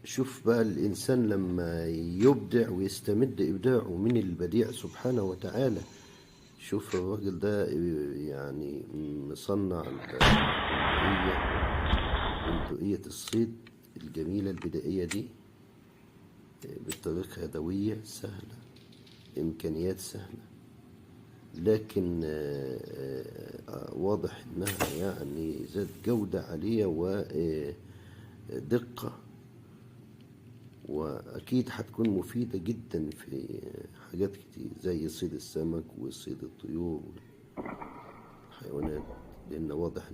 شوف بقى الإنسان لما يبدع ويستمد إبداعه من البديع سبحانه وتعالى. شوف الراجل ده يعني مصنع بندقية الصيد الجميلة البدائية دي بطريقة يدوية سهلة، إمكانيات سهلة، لكن واضح إنها يعني ذات جودة عالية ودقة، وأكيد هتكون مفيدة جدا في حاجات كتير زي صيد السمك وصيد الطيور والحيوانات، لأن واضح